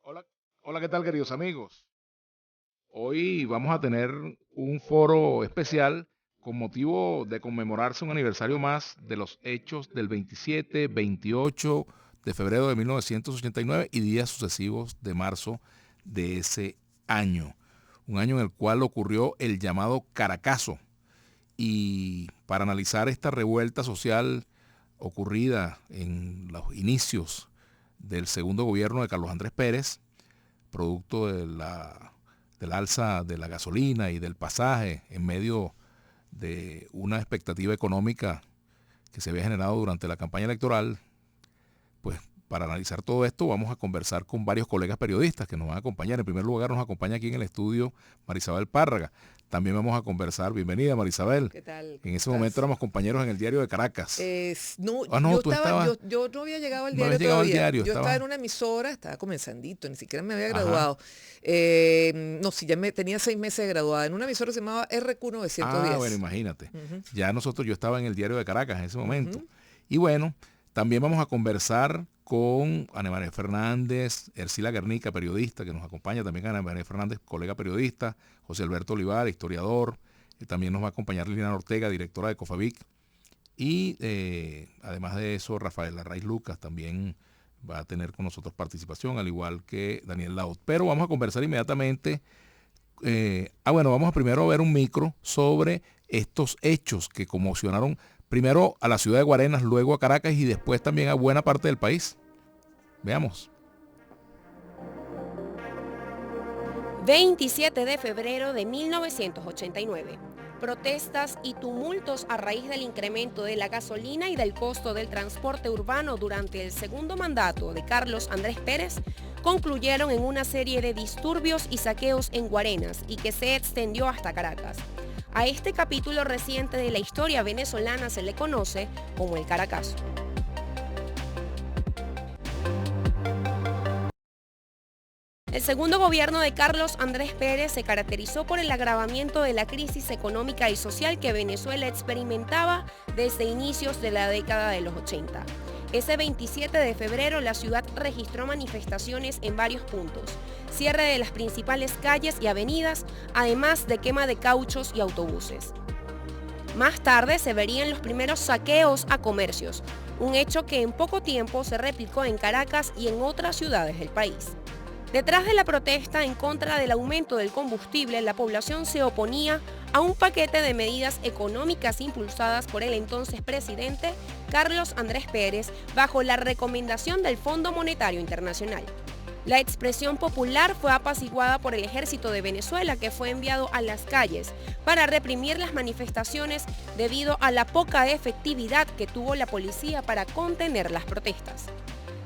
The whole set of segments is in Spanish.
Hola, hola, ¿qué tal, queridos amigos? Hoy vamos a tener un foro especial con motivo de conmemorarse un aniversario más de los hechos del 27, 28 de febrero de 1989 y días sucesivos de marzo de ese año. Un año en el cual ocurrió el llamado Caracazo. Y para analizar esta revuelta social ocurrida en los inicios del segundo gobierno de Carlos Andrés Pérez, producto del alza de la gasolina y del pasaje en medio de una expectativa económica que se había generado durante la campaña electoral, pues para analizar todo esto vamos a conversar con varios colegas periodistas que nos van a acompañar. En primer lugar nos acompaña aquí en el estudio Marisabel Párraga. También vamos a conversar, bienvenida Marisabel. ¿Qué tal? En ¿Cómo ese momento estás? éramos compañeros en el diario de Caracas. No, Ah, no, tú estabas, yo no había llegado al no habías diario llegado al todavía. diario, Yo estaba estabas, en una emisora, estaba comenzandito, ni siquiera me había ajá. graduado. No, sí, tenía 6 meses de graduada. En una emisora se llamaba RQ Ah, bueno, 910. imagínate. Ujú, Yo estaba en el diario de Caracas en ese momento. ujú. Y bueno, también vamos a conversar con Ana María Fernández, Ercila Guernica, periodista, que nos acompaña, también Ana María Fernández, colega periodista, José Alberto Olivar, historiador, también nos va a acompañar Liliana Ortega, directora de Cofavic, y además de eso, Rafael Larraiz Lucas también va a tener con nosotros participación, al igual que Daniel Laut. Pero vamos a conversar inmediatamente bueno, vamos a primero ver un micro sobre estos hechos que conmocionaron primero a la ciudad de Guarenas, luego a Caracas y después también a buena parte del país. Veamos. 27 de febrero de 1989. Protestas y tumultos a raíz del incremento de la gasolina y del costo del transporte urbano durante el segundo mandato de Carlos Andrés Pérez concluyeron en una serie de disturbios y saqueos en Guarenas y que se extendió hasta Caracas. A este capítulo reciente de la historia venezolana se le conoce como el Caracazo. El segundo gobierno de Carlos Andrés Pérez se caracterizó por el agravamiento de la crisis económica y social que Venezuela experimentaba desde inicios de la década de los 80. Ese 27 de febrero la ciudad registró manifestaciones en varios puntos, cierre de las principales calles y avenidas, además de quema de cauchos y autobuses. Más tarde se verían los primeros saqueos a comercios, un hecho que en poco tiempo se replicó en Caracas y en otras ciudades del país. Detrás de la protesta en contra del aumento del combustible, la población se oponía a un paquete de medidas económicas impulsadas por el entonces presidente Carlos Andrés Pérez bajo la recomendación del Fondo Monetario Internacional. La expresión popular fue apaciguada por el ejército de Venezuela, que fue enviado a las calles para reprimir las manifestaciones debido a la poca efectividad que tuvo la policía para contener las protestas.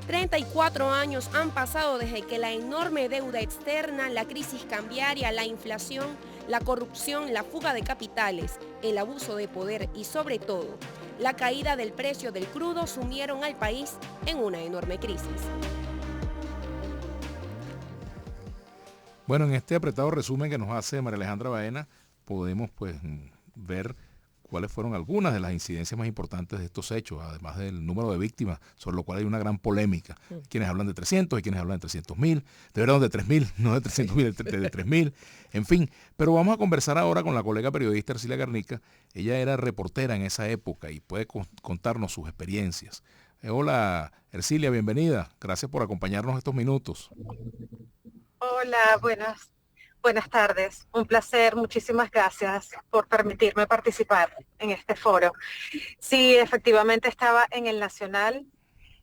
34 años han pasado desde que la enorme deuda externa, la crisis cambiaria, la inflación, la corrupción, la fuga de capitales, el abuso de poder y sobre todo la caída del precio del crudo sumieron al país en una enorme crisis. Bueno, en este apretado resumen que nos hace María Alejandra Baena, podemos pues ver cuáles fueron algunas de las incidencias más importantes de estos hechos, además del número de víctimas, sobre lo cual hay una gran polémica. Hay quienes hablan de 300, hay quienes hablan de 300.000, de verdad de 3.000, no de 300.000, de 3.000, en fin. Pero vamos a conversar ahora con la colega periodista Ercilia Garnica. Ella era reportera en esa época y puede contarnos sus experiencias. Hola, Ercilia, bienvenida. Gracias por acompañarnos estos minutos. Hola, buenas tardes. Un placer, muchísimas gracias por permitirme participar en este foro. Sí, efectivamente estaba en el Nacional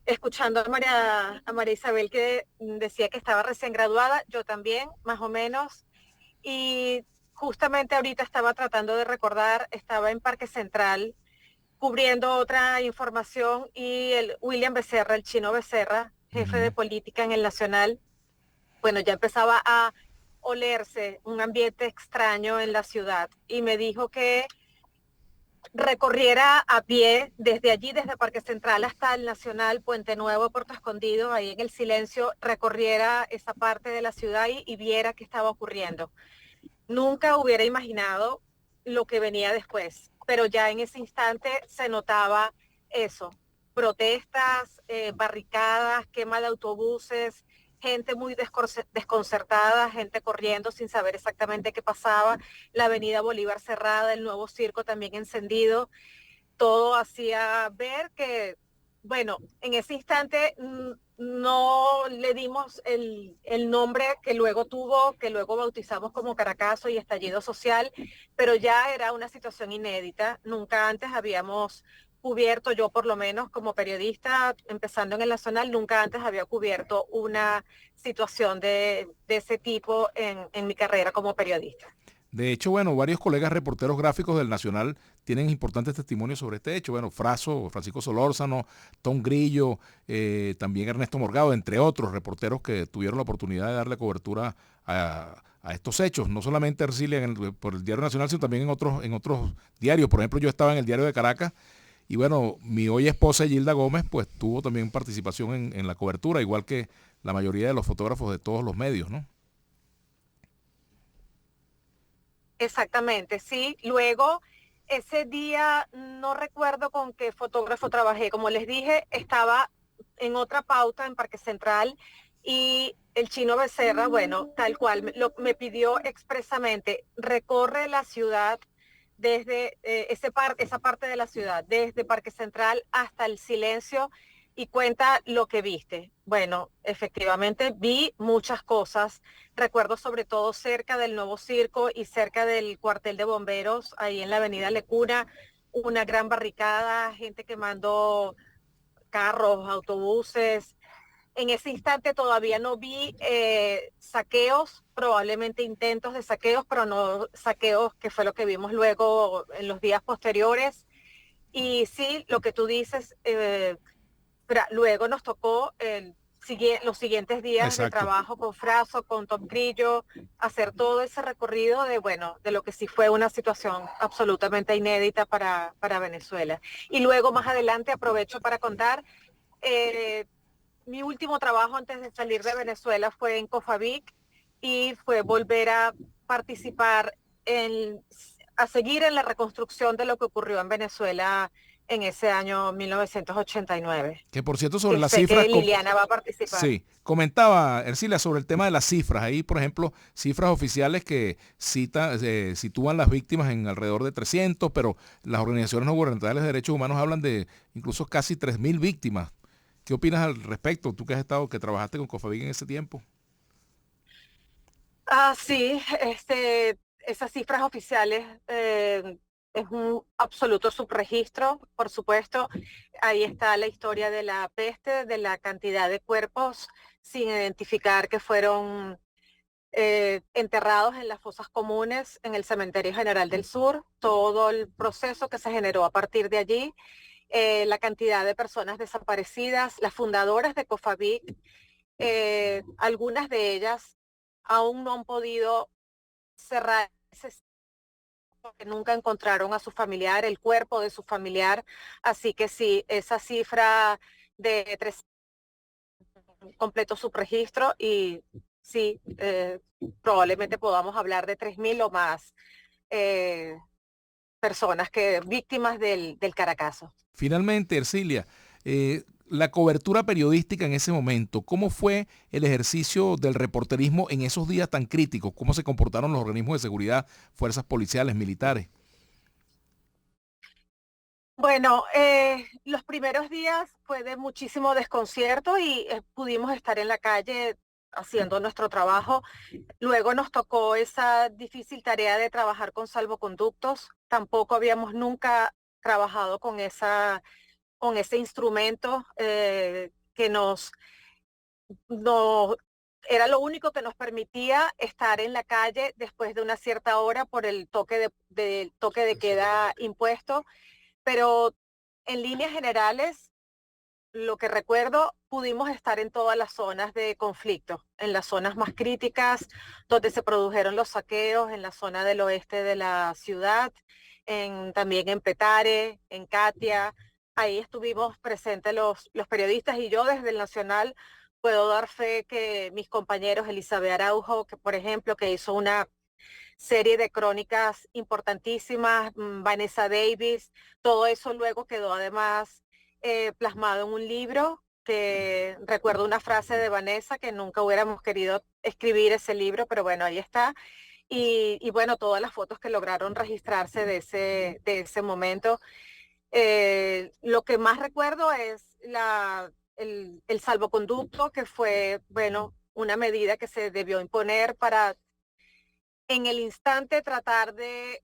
escuchando a María Isabel que decía que estaba recién graduada, yo también, más o menos, y justamente ahorita estaba tratando de recordar, estaba en Parque Central cubriendo otra información y el William Becerra, el chino Becerra, jefe de Ujú. política en el Nacional, bueno, ya empezaba a olerse un ambiente extraño en la ciudad y me dijo que recorriera a pie desde allí, desde Parque Central hasta el Nacional, Puente Nuevo, Puerto Escondido, ahí en el silencio, recorriera esa parte de la ciudad y viera qué estaba ocurriendo. Nunca hubiera imaginado lo que venía después, pero ya en ese instante se notaba eso, protestas, barricadas, quema de autobuses, gente muy desconcertada, gente corriendo sin saber exactamente qué pasaba, la avenida Bolívar cerrada, el nuevo circo también encendido. Todo hacía ver que, bueno, en ese instante no le dimos el nombre que luego tuvo, que luego bautizamos como Caracazo y estallido social, pero ya era una situación inédita. Nunca antes habíamos cubierto, yo por lo menos como periodista, empezando en el Nacional, nunca antes había cubierto una situación de ese tipo en mi carrera como periodista. De hecho, bueno, varios colegas reporteros gráficos del Nacional tienen importantes testimonios sobre este hecho. Bueno, Francisco Solórzano, Tom Grillo, también Ernesto Morgado, entre otros reporteros que tuvieron la oportunidad de darle cobertura a estos hechos. No solamente Ercilia por el Diario Nacional, sino también en otros diarios. Por ejemplo, yo estaba en el Diario de Caracas y bueno, mi hoy esposa Gilda Gómez, pues tuvo también participación en la cobertura, igual que la mayoría de los fotógrafos de todos los medios, ¿no? Exactamente, sí. Luego, ese día no recuerdo con qué fotógrafo trabajé. Como les dije, estaba en otra pauta en Parque Central y el Chino Becerra, bueno, tal cual, me pidió expresamente, recorre la ciudad desde esa parte de la ciudad, desde Parque Central hasta el Silencio y cuenta lo que viste. Bueno, efectivamente vi muchas cosas. Recuerdo sobre todo cerca del nuevo circo y cerca del cuartel de bomberos, ahí en la avenida Lecuna, una gran barricada, gente quemando carros, autobuses. En ese instante todavía no vi saqueos, probablemente intentos de saqueos, pero no saqueos, que fue lo que vimos luego en los días posteriores. Y sí, lo que tú dices, luego nos tocó los siguientes días de Exacto. trabajo con Fraso, con Tom Grillo, hacer todo ese recorrido de, bueno, de lo que sí fue una situación absolutamente inédita para Venezuela. Y luego más adelante aprovecho para contar, mi último trabajo antes de salir de Venezuela fue en Cofavic y fue volver a participar a seguir en la reconstrucción de lo que ocurrió en Venezuela en ese año 1989. Que por cierto, sobre Que las sé cifras, que Liliana va a participar. sí, comentaba Ercilia sobre el tema de las cifras. Ahí, por ejemplo, cifras oficiales que sitúan las víctimas en alrededor de 300, pero las organizaciones no gubernamentales de derechos humanos hablan de incluso casi 3.000 víctimas. ¿Qué opinas al respecto? Tú que trabajaste con Cofavic en ese tiempo. Sí, esas cifras oficiales es un absoluto subregistro, por supuesto. Ahí está la historia de la peste, de la cantidad de cuerpos sin identificar que fueron enterrados en las fosas comunes en el Cementerio General del Sur, todo el proceso que se generó a partir de allí, la cantidad de personas desaparecidas, las fundadoras de Cofavic, algunas de ellas aún no han podido cerrar ese porque nunca encontraron a su familiar, el cuerpo de su familiar, así que sí, esa cifra de 3 completo subregistro y sí, probablemente podamos hablar de 3.000 o más personas víctimas del Caracazo. Finalmente, Ercilia, la cobertura periodística en ese momento, ¿cómo fue el ejercicio del reporterismo en esos días tan críticos? ¿Cómo se comportaron los organismos de seguridad, fuerzas policiales, militares? Bueno, los primeros días fue de muchísimo desconcierto y pudimos estar en la calle haciendo nuestro trabajo. Luego nos tocó esa difícil tarea de trabajar con salvoconductos. Tampoco habíamos nunca trabajado con ese instrumento que era lo único que nos permitía estar en la calle después de una cierta hora por el toque de queda impuesto. Pero en líneas generales, lo que recuerdo, pudimos estar en todas las zonas de conflicto, en las zonas más críticas, donde se produjeron los saqueos, en la zona del oeste de la ciudad, también en Petare, en Katia. Ahí estuvimos presentes los periodistas y yo desde el Nacional puedo dar fe que mis compañeros, Elizabeth Araujo, que por ejemplo, que hizo una serie de crónicas importantísimas, Vanessa Davis, todo eso luego quedó además plasmado en un libro Recuerdo una frase de Vanessa que nunca hubiéramos querido escribir ese libro, pero bueno, ahí está. Y bueno, todas las fotos que lograron registrarse de ese momento. Lo que más recuerdo es el salvoconducto, que fue, bueno, una medida que se debió imponer para en el instante tratar de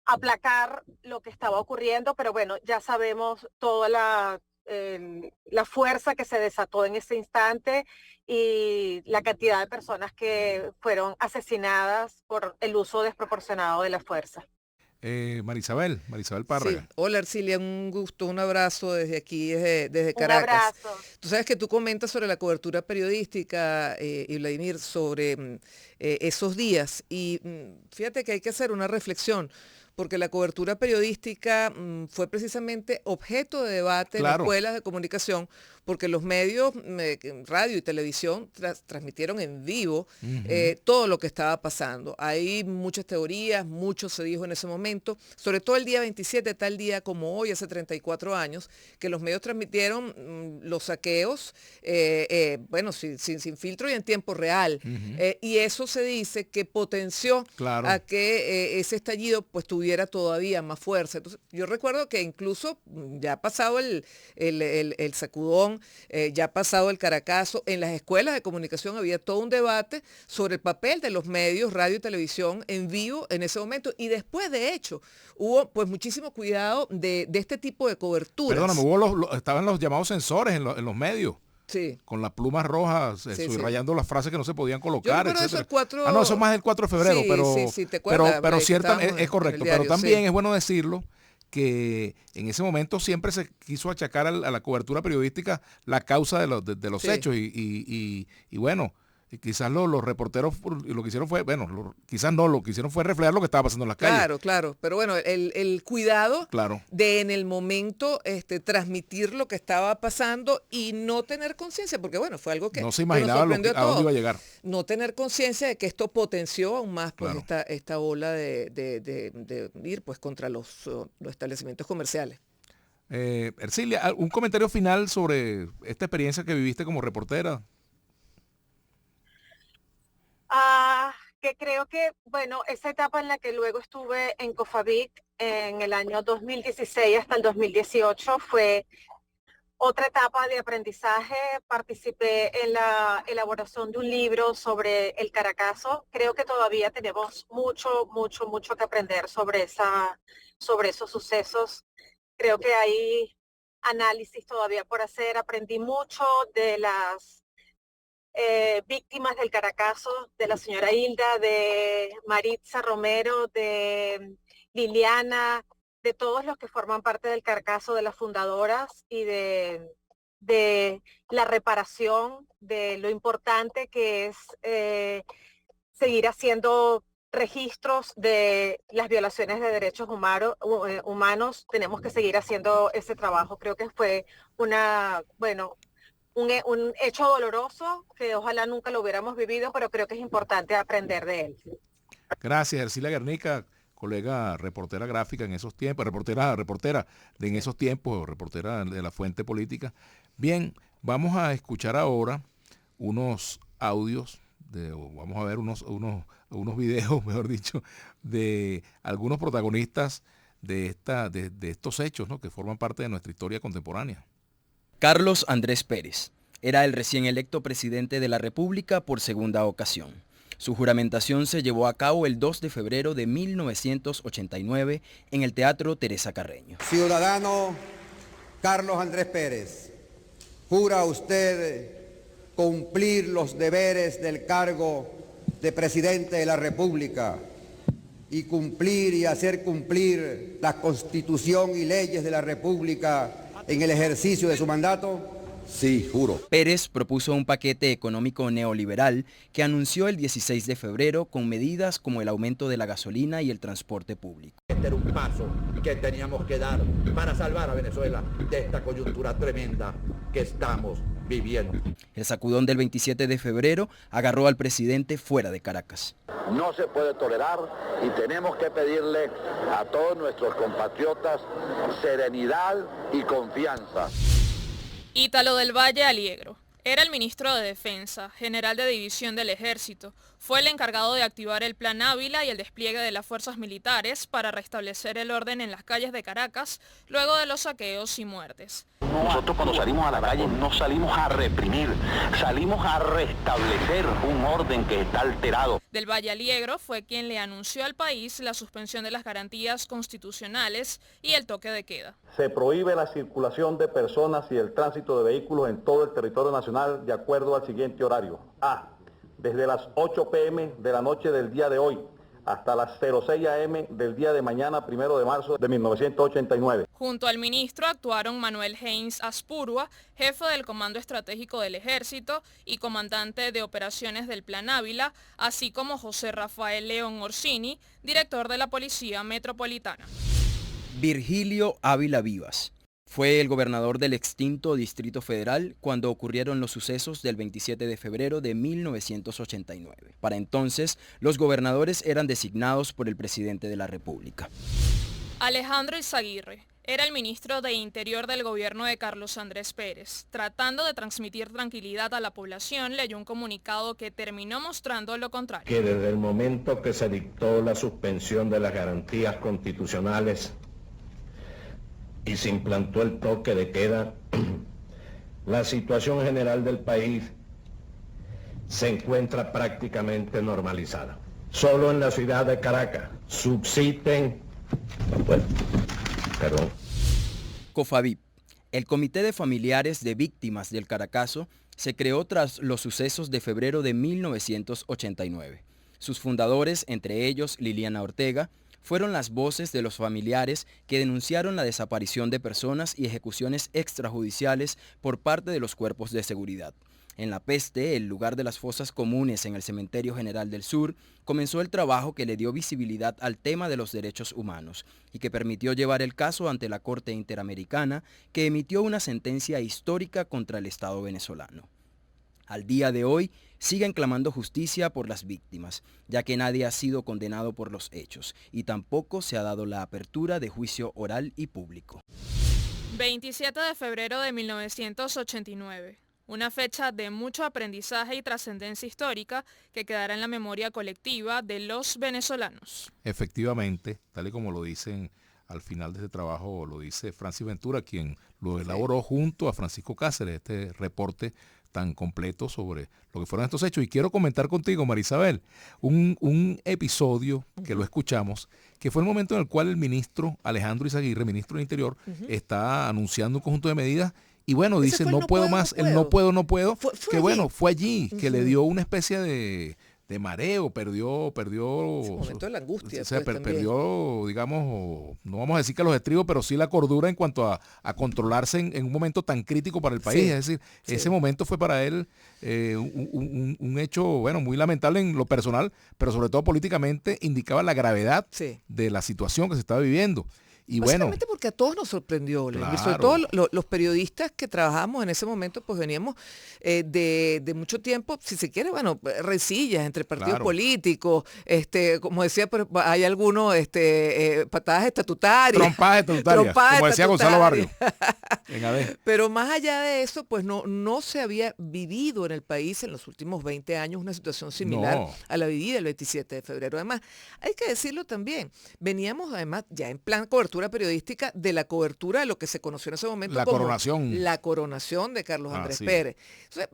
aplacar lo que estaba ocurriendo, pero bueno, ya sabemos toda la fuerza que se desató en ese instante y la cantidad de personas que fueron asesinadas por el uso desproporcionado de la fuerza. Marisabel Párraga. Sí. Hola, Arcilia, un gusto, un abrazo desde aquí, desde Caracas. Un abrazo. Tú sabes que tú comentas sobre la cobertura periodística, y Vladimir, sobre esos días. Y fíjate que hay que hacer una reflexión, porque la cobertura periodística fue precisamente objeto de debate en las escuelas de comunicación, porque los medios, radio y televisión, transmitieron en vivo todo lo que estaba pasando. Hay muchas teorías, mucho se dijo en ese momento, sobre todo el día 27, tal día como hoy, hace 34 años, que los medios transmitieron los saqueos, bueno, sin filtro y en tiempo real. Y eso se dice que potenció a que ese estallido pues tuviera todavía más fuerza. Entonces, yo recuerdo que incluso ya ha pasado el sacudón, ya ha pasado el caracazo, en las escuelas de comunicación había todo un debate sobre el papel de los medios, radio y televisión en vivo en ese momento, y después de hecho hubo pues muchísimo cuidado de este tipo de coberturas. Perdóname, estaban los llamados censores en los medios. Sí. Con las plumas rojas, subrayando las frases que no se podían colocar, etc. Eso es más del 4 de febrero, pero ciertamente es correcto. Pero también es bueno decirlo que en ese momento siempre se quiso achacar a la cobertura periodística la causa de los hechos y bueno, y quizás los reporteros lo que hicieron fue, quizás no, lo que hicieron fue reflejar lo que estaba pasando en las calles. Claro, pero bueno, el cuidado de en el momento transmitir lo que estaba pasando y no tener conciencia, porque bueno, fue algo que no se imaginaba a dónde iba a llegar. No tener conciencia de que esto potenció aún más pues esta ola de ir pues contra los establecimientos comerciales. Ercilia, un comentario final sobre esta experiencia que viviste como reportera. Que creo que, bueno, esa etapa en la que luego estuve en Cofavic en el año 2016 hasta el 2018 fue otra etapa de aprendizaje. Participé en la elaboración de un libro sobre el Caracazo. Creo que todavía tenemos mucho que aprender sobre esos sucesos. Creo que hay análisis todavía por hacer. Aprendí mucho de las víctimas del Caracazo, de la señora Hilda, de Maritza Romero, de Liliana, de todos los que forman parte del Caracazo, de las fundadoras y de la reparación, de lo importante que es seguir haciendo registros de las violaciones de derechos humanos. Tenemos que seguir haciendo ese trabajo. Creo que fue un hecho doloroso que ojalá nunca lo hubiéramos vivido, pero creo que es importante aprender de él. Gracias, Ercilia Guernica, colega reportera gráfica en esos tiempos, reportera de en esos tiempos, reportera de La Fuente Política. Bien, vamos a escuchar ahora unos audios, vamos a ver unos videos, mejor dicho, de algunos protagonistas de estos hechos, ¿no?, que forman parte de nuestra historia contemporánea. Carlos Andrés Pérez era el recién electo presidente de la República por segunda ocasión. Su juramentación se llevó a cabo el 2 de febrero de 1989 en el Teatro Teresa Carreño. Ciudadano Carlos Andrés Pérez, ¿jura usted cumplir los deberes del cargo de presidente de la República y cumplir y hacer cumplir la Constitución y leyes de la República en el ejercicio de su mandato? Sí, juro. Pérez propuso un paquete económico neoliberal que anunció el 16 de febrero con medidas como el aumento de la gasolina y el transporte público. Este era un paso que teníamos que dar para salvar a Venezuela de esta coyuntura tremenda que estamos viviendo. El sacudón del 27 de febrero agarró al presidente fuera de Caracas. No se puede tolerar y tenemos que pedirle a todos nuestros compatriotas serenidad y confianza. Ítalo del Valle Aliegro. Era el ministro de Defensa, general de división del Ejército. Fue el encargado de activar el Plan Ávila y el despliegue de las fuerzas militares para restablecer el orden en las calles de Caracas luego de los saqueos y muertes. Nosotros cuando salimos a la calle no salimos a reprimir, salimos a restablecer un orden que está alterado. Del Valle Aliegro fue quien le anunció al país la suspensión de las garantías constitucionales y el toque de queda. Se prohíbe la circulación de personas y el tránsito de vehículos en todo el territorio nacional de acuerdo al siguiente horario. A. Desde las 8 p.m. de la noche del día de hoy hasta las 06 a.m. del día de mañana, 1 de marzo de 1989. Junto al ministro actuaron Manuel Heinz Aspurua, jefe del Comando Estratégico del Ejército y comandante de operaciones del Plan Ávila, así como José Rafael León Orsini, director de la Policía Metropolitana. Virgilio Ávila Vivas. Fue el gobernador del extinto Distrito Federal cuando ocurrieron los sucesos del 27 de febrero de 1989. Para entonces, los gobernadores eran designados por el presidente de la República. Alejandro Izaguirre era el ministro de Interior del gobierno de Carlos Andrés Pérez. Tratando de transmitir tranquilidad a la población, leyó un comunicado que terminó mostrando lo contrario. Que desde el momento que se dictó la suspensión de las garantías constitucionales y se implantó el toque de queda, la situación general del país se encuentra prácticamente normalizada. Solo en la ciudad de Caracas subsisten, COFAVIP, el Comité de Familiares de Víctimas del Caracazo, se creó tras los sucesos de febrero de 1989. Sus fundadores, entre ellos Liliana Ortega, fueron las voces de los familiares que denunciaron la desaparición de personas y ejecuciones extrajudiciales por parte de los cuerpos de seguridad. En La Peste, el lugar de las fosas comunes en el Cementerio General del Sur, comenzó el trabajo que le dio visibilidad al tema de los derechos humanos y que permitió llevar el caso ante la Corte Interamericana, que emitió una sentencia histórica contra el Estado venezolano. Al día de hoy, siguen clamando justicia por las víctimas, ya que nadie ha sido condenado por los hechos y tampoco se ha dado la apertura de juicio oral y público. 27 de febrero de 1989. Una fecha de mucho aprendizaje y trascendencia histórica que quedará en la memoria colectiva de los venezolanos. Efectivamente, tal y como lo dicen al final de este trabajo, lo dice Francis Ventura, quien lo elaboró junto a Francisco Cáceres, este reporte tan completo sobre lo que fueron estos hechos. Y quiero comentar contigo, Marisabel, un episodio que lo escuchamos, que fue el momento en el cual el ministro Alejandro Izaguirre, ministro del Interior, está anunciando un conjunto de medidas y bueno, dice, no puedo más, el no puedo, que bueno, fue allí, que le dio una especie de mareo, perdió ese momento de la angustia, o sea, perdió, digamos, no vamos a decir que los estribos, pero sí la cordura en cuanto a controlarse en un momento tan crítico para el país. Sí, es decir, ese momento fue para él un hecho, bueno, muy lamentable en lo personal, pero sobre todo políticamente indicaba la gravedad de la situación que se estaba viviendo. Y básicamente porque a todos nos sorprendió, claro. Y sobre todo los periodistas que trabajamos en ese momento, pues veníamos de mucho tiempo, si se quiere, bueno, rencillas entre partidos políticos, como decía, pero hay algunos patadas estatutarias. Trompadas estatutarias, como decía Gonzalo Barrio. Pero más allá de eso, pues no se había vivido en el país en los últimos 20 años una situación similar a la vivida el 27 de febrero. Además, hay que decirlo también, veníamos además ya en plan cobertura periodística de la cobertura de lo que se conoció en ese momento como la coronación de Carlos Andrés Pérez. Entonces,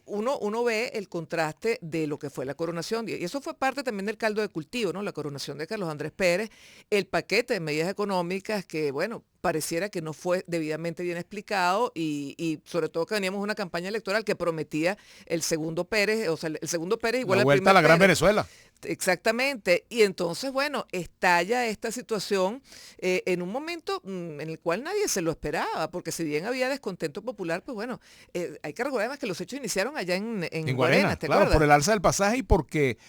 uno ve el contraste de lo que fue la coronación, y eso fue parte también del caldo de cultivo, ¿no? La coronación de Carlos Andrés Pérez, el paquete de medidas económicas que, bueno, pareciera que no fue debidamente bien explicado y sobre todo que veníamos de una campaña electoral que prometía el segundo Pérez, o sea, el segundo Pérez igual al primer Pérez. La vuelta a la Gran Venezuela. Exactamente, y entonces, bueno, estalla esta situación en un momento en el cual nadie se lo esperaba, porque si bien había descontento popular, pues bueno, hay que recordar además que los hechos iniciaron allá en Guarena, ¿te acuerdas? Por el alza del pasaje y porque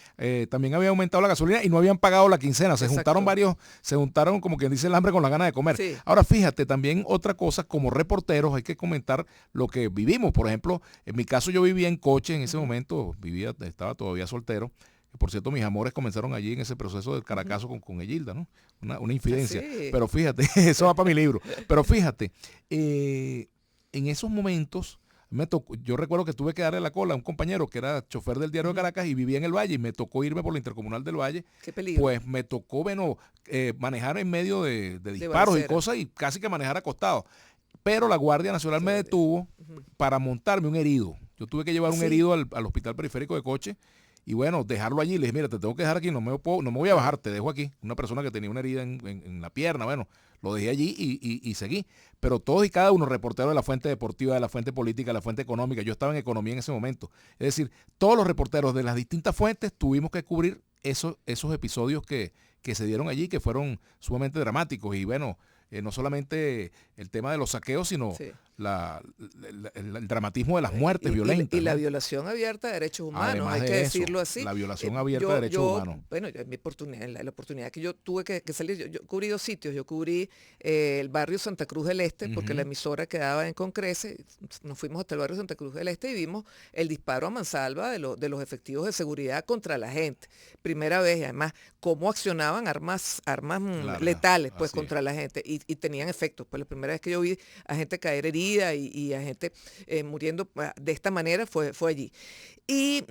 también había aumentado la gasolina y no habían pagado la quincena, se juntaron como quien dice el hambre con la gana de comer. Sí. Ahora fíjate, también otra cosa, como reporteros hay que comentar lo que vivimos. Por ejemplo, en mi caso yo vivía en Coche en ese momento, estaba todavía soltero. Por cierto, mis amores comenzaron allí en ese proceso del Caracazo con Egilda, ¿no? Una infidencia. Sí. Pero fíjate, eso va para mi libro. Pero fíjate, en esos momentos me tocó, yo recuerdo que tuve que darle la cola a un compañero que era chofer del Diario de Caracas y vivía en el Valle, y me tocó irme por la Intercomunal del Valle. Qué peligro. Pues me tocó, manejar en medio de disparos y cosas, y casi que manejar acostado. Pero la Guardia Nacional me detuvo para montarme un herido. Yo tuve que llevar un herido al Hospital Periférico de Coche y bueno, dejarlo allí. Le dije, mira, te tengo que dejar aquí, no me voy a bajar, te dejo aquí. Una persona que tenía una herida en la pierna, bueno, lo dejé allí y seguí. Pero todos y cada uno, reporteros de la Fuente Deportiva, de la Fuente Política, de la Fuente Económica, yo estaba en economía en ese momento. Es decir, todos los reporteros de las distintas fuentes tuvimos que cubrir esos episodios que se dieron allí, que fueron sumamente dramáticos. Y bueno, no solamente el tema de los saqueos, sino el dramatismo de las muertes violentas. Y la violación abierta de derechos humanos, hay que decirlo así. La violación abierta de derechos humanos. Bueno, en mi oportunidad, la oportunidad que yo tuve que salir, yo cubrí 2 sitios. Yo cubrí el barrio Santa Cruz del Este, porque la emisora quedaba en Concrece. Nos fuimos hasta el barrio Santa Cruz del Este y vimos el disparo a mansalva de los efectivos de seguridad contra la gente. Primera vez, y además, cómo accionaban armas letales pues contra la gente y tenían efectos. Pues la primera vez que yo vi a gente caer herida y a gente muriendo de esta manera fue allí. Y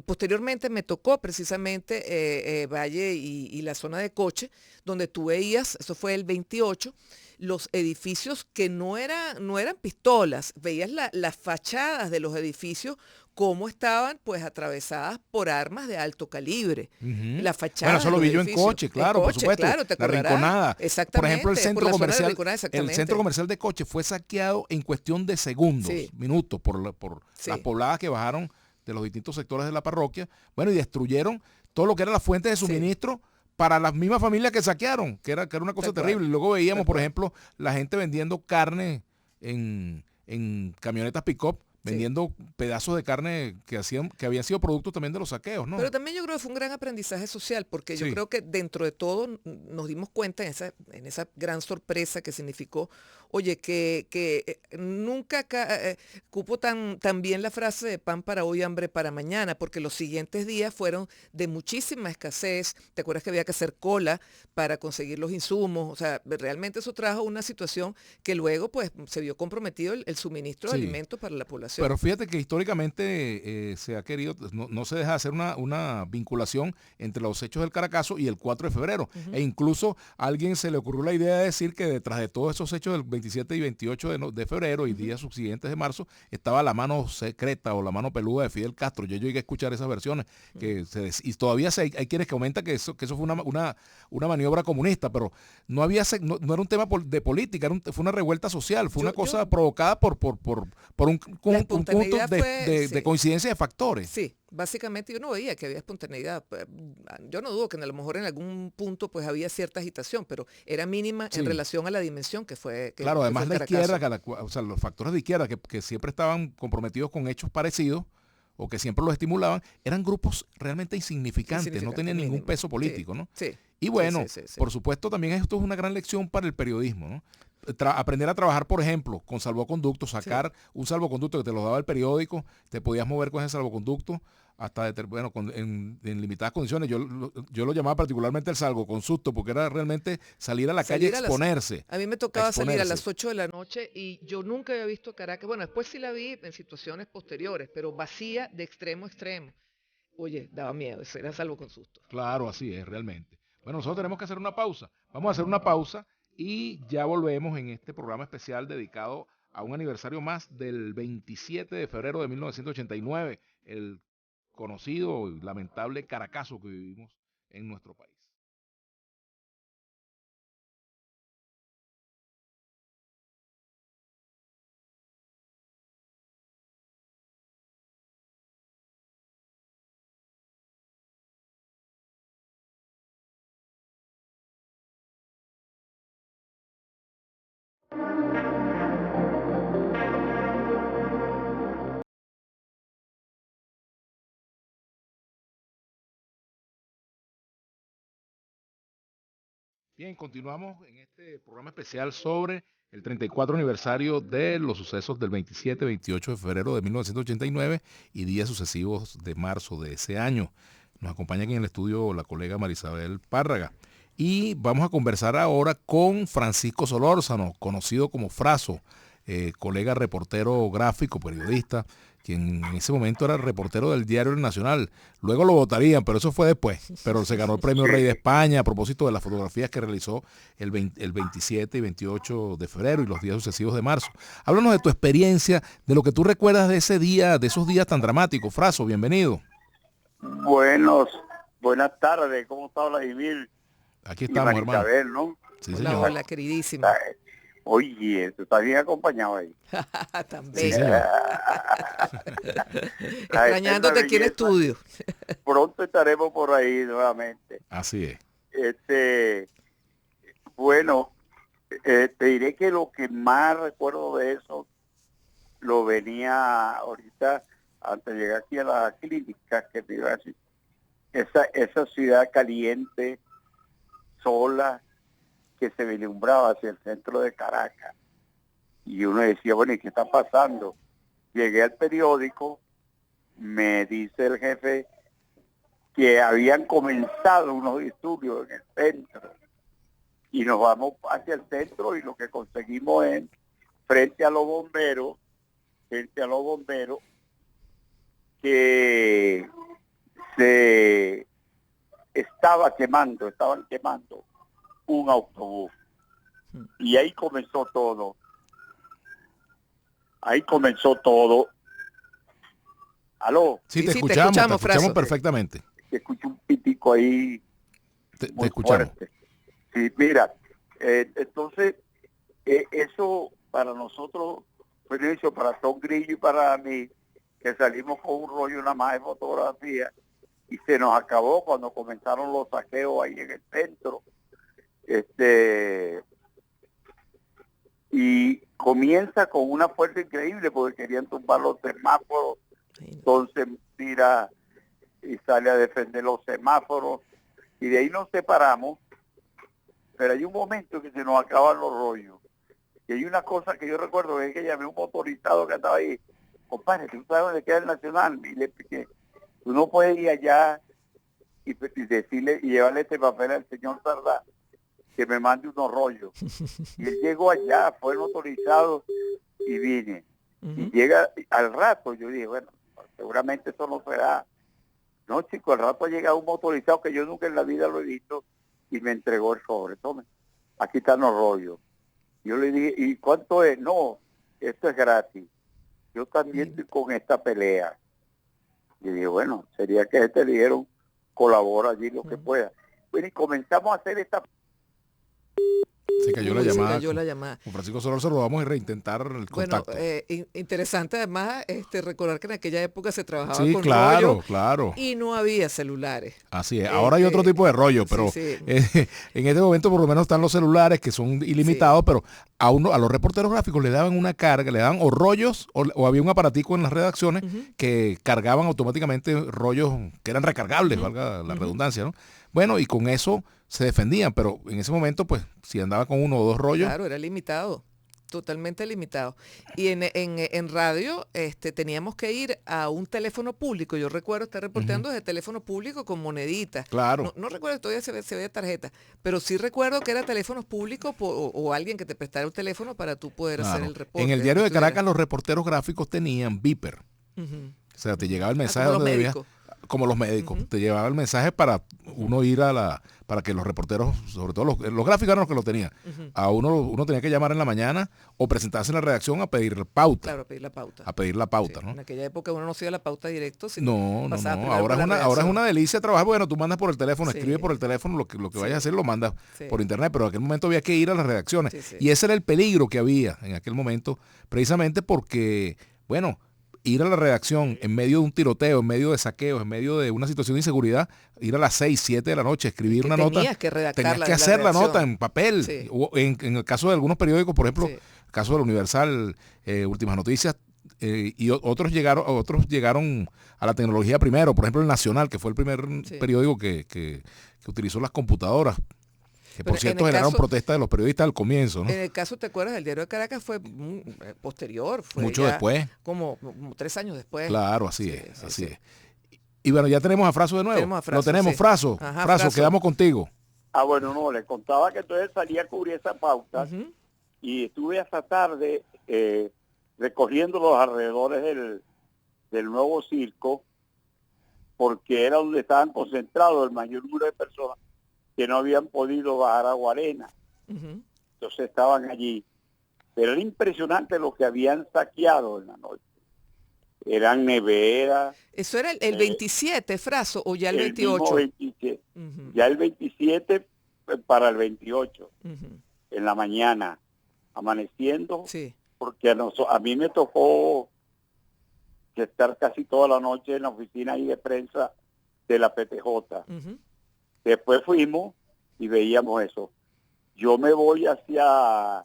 posteriormente me tocó precisamente Valle y la zona de Coche, donde tú veías, eso fue el 28, los edificios que no eran pistolas, veías las fachadas de los edificios cómo estaban pues atravesadas por armas de alto calibre. La fachada. Bueno, eso lo vi yo en Coche, claro, por supuesto. Claro, la Rinconada. Exactamente. Por ejemplo, el centro comercial de Coche fue saqueado en cuestión de segundos, minutos, por las pobladas que bajaron de los distintos sectores de la parroquia. Bueno, y destruyeron todo lo que era la fuente de suministro para las mismas familias que saquearon, que era una cosa terrible. Y luego veíamos, por ejemplo, la gente vendiendo carne en camionetas pick-up, vendiendo pedazos de carne que habían sido productos también de los saqueos, ¿no? Pero también yo creo que fue un gran aprendizaje social, porque yo creo que dentro de todo nos dimos cuenta en esa gran sorpresa que significó, oye, que nunca cupo tan bien la frase de pan para hoy, hambre para mañana, porque los siguientes días fueron de muchísima escasez. ¿Te acuerdas que había que hacer cola para conseguir los insumos? O sea, realmente eso trajo una situación que luego pues se vio comprometido el suministro de alimentos para la población. Pero fíjate que históricamente se ha querido, no se deja hacer una vinculación entre los hechos del Caracazo y el 4 de febrero. E incluso a alguien se le ocurrió la idea de decir que detrás de todos esos hechos del 27 y 28 de febrero y días subsiguientes de marzo estaba la mano secreta o la mano peluda de Fidel Castro. Yo llegué a escuchar esas versiones y todavía hay quienes que comentan que eso fue una maniobra comunista, pero no era un tema de política, fue una revuelta social, fue una cosa provocada por un conjunto de coincidencia de factores. Sí, básicamente yo no veía que había espontaneidad. Yo no dudo que a lo mejor en algún punto pues había cierta agitación, pero era mínima en relación a la dimensión que fue. Claro, además la izquierda, los factores de izquierda que siempre estaban comprometidos con hechos parecidos o que siempre los estimulaban, eran grupos realmente insignificantes, no tenían ningún peso político, ¿no? Sí. Y bueno, por supuesto también esto es una gran lección para el periodismo, ¿no? Aprender a trabajar, por ejemplo, con salvoconducto, sacar un salvoconducto que te lo daba el periódico, te podías mover con ese salvoconducto hasta en limitadas condiciones. Yo lo llamaba particularmente el salvoconducto porque era realmente salir a la calle a exponerse. A mí me tocaba salir a las 8 de la noche y yo nunca había visto Caracas. Bueno, después sí la vi en situaciones posteriores, pero vacía de extremo a extremo. Oye, daba miedo, eso era salvoconducto. Claro, así es, realmente. Bueno, nosotros tenemos que hacer una pausa. Vamos a hacer una pausa y ya volvemos en este programa especial dedicado a un aniversario más del 27 de febrero de 1989, el conocido y lamentable Caracazo que vivimos en nuestro país. Bien, continuamos en este programa especial sobre el 34 aniversario de los sucesos del 27-28 de febrero de 1989 y días sucesivos de marzo de ese año. Nos acompaña aquí en el estudio la colega Marisabel Párraga. Y vamos a conversar ahora con Francisco Solórzano, conocido como Fraso, colega reportero gráfico, periodista, quien en ese momento era reportero del Diario Nacional. Luego lo votarían, pero eso fue después. Pero se ganó el premio Rey de España a propósito de las fotografías que realizó el 27 y 28 de febrero y los días sucesivos de marzo. Háblanos de tu experiencia, de lo que tú recuerdas de ese día, de esos días tan dramáticos. Fraso, bienvenido. Buenas tardes, ¿cómo está Vladimir? Aquí estamos, hermano. Isabel, ¿no? Sí, hola, señor. hola, queridísima. Oye, tú estás bien acompañado ahí. También. Sí, señor. Extrañándote aquí en estudio. Pronto estaremos por ahí nuevamente. Así es. Bueno, te diré que lo que más recuerdo de eso lo venía ahorita antes de llegar aquí a la clínica, que te iba a decir, esa ciudad caliente, sola, que se vislumbraba hacia el centro de Caracas. Y uno decía, bueno, ¿y qué está pasando? Llegué al periódico, me dice el jefe que habían comenzado unos disturbios en el centro. Y nos vamos hacia el centro y lo que conseguimos es, frente a los bomberos, que estaban quemando un autobús. Y ahí comenzó todo. ¿Aló? Sí, te te escuchamos Fraso. perfectamente. Se escucha un pitico ahí. Te muy escuchamos. fuerte. Sí, mira, entonces, eso para nosotros, Felicio, para Tom Grillo y para mí, que salimos con un rollo nada más de fotografía, y se nos acabó cuando comenzaron los saqueos ahí en el centro. Y comienza con una fuerza increíble porque querían tumbar los semáforos. Entonces tira y sale a defender los semáforos y de ahí nos separamos, pero hay un momento que se nos acaban los rollos. Y hay una cosa que yo recuerdo, es que llamé a un motorizado que estaba ahí, compadre, ¿tú sabes dónde queda el Nacional? Y le expliqué, tú no puedes ir allá y decirle y llevarle este papel al señor Sardá que me mande unos rollos. Y él llegó allá, fue motorizado y vine. Y llega al rato, yo dije, bueno, seguramente eso no será. No, chico, al rato llega un motorizado que yo nunca en la vida lo he visto y me entregó el sobre. Tome, aquí están los rollos. Yo le dije, ¿y cuánto es? No, esto es gratis. Yo también estoy con esta pelea. Y dije, bueno, sería que le dijeron, colabora allí lo que pueda. Bueno, y comenzamos a hacer esta... Se cayó la llamada. Se cayó la llamada. Con Francisco Solórzano lo vamos a reintentar el contacto. Bueno, interesante además recordar que en aquella época se trabajaba con rollo. Claro. Y no había celulares. Así es. Ahora hay otro tipo de rollo, pero en este momento por lo menos están los celulares que son ilimitados, pero a los reporteros gráficos le daban una carga, le daban o rollos o había un aparatico en las redacciones que cargaban automáticamente rollos que eran recargables, valga la redundancia, ¿no? Bueno, y con eso se defendían, pero en ese momento, pues, si andaba con uno o dos rollos. Claro, era limitado, totalmente limitado. Y en radio teníamos que ir a un teléfono público. Yo recuerdo estar reporteando desde teléfono público con moneditas. Claro. No recuerdo, todavía se ve tarjeta, pero sí recuerdo que era teléfonos públicos o alguien que te prestara un teléfono para tú poder hacer el reporte. En el Diario de Caracas los reporteros gráficos tenían beeper. O sea, te llegaba el mensaje como los médicos. Como los médicos, te llevaba el mensaje para uno ir para que los reporteros, sobre todo los gráficos eran los que lo tenían. A uno tenía que llamar en la mañana o presentarse en la redacción a pedir pauta. Claro, a pedir la pauta. A pedir la pauta, ¿no? En aquella época uno no hacía la pauta directo. No. Ahora es una delicia trabajar. Bueno, tú mandas por el teléfono, escribes por el teléfono, lo que vayas a hacer lo mandas por internet, pero en aquel momento había que ir a las redacciones. Y ese era el peligro que había en aquel momento, precisamente porque, bueno, ir a la redacción en medio de un tiroteo, en medio de saqueos, en medio de una situación de inseguridad, ir a las 6, 7 de la noche, escribir una nota. Tenías que hacer la nota en papel. Sí. En el caso de algunos periódicos, por ejemplo, el caso del Universal, Últimas Noticias, y otros llegaron a la tecnología primero. Por ejemplo, el Nacional, que fue el primer periódico que utilizó las computadoras. Que por cierto generaron protestas de los periodistas al comienzo, ¿no? En el caso, ¿te acuerdas? El Diario de Caracas fue posterior. Fue mucho después. Como 3 años después. Claro, así es. Y bueno, ya tenemos a Fraso de nuevo. Lo tenemos, Fraso. Ajá, Fraso, quedamos contigo. Bueno, no, les contaba que entonces salía a cubrir esa pauta y estuve hasta tarde recorriendo los alrededores del nuevo circo, porque era donde estaban concentrados el mayor número de personas que no habían podido bajar a Guarena. Entonces estaban allí. Pero era impresionante lo que habían saqueado en la noche. Eran neveras. ¿Eso era el 27, Fraso, o ya el 28? 27. Ya el 27 para el 28, en la mañana, amaneciendo, porque a mí me tocó estar casi toda la noche en la oficina ahí de prensa de la PTJ. Después fuimos y veíamos eso. Yo me voy hacia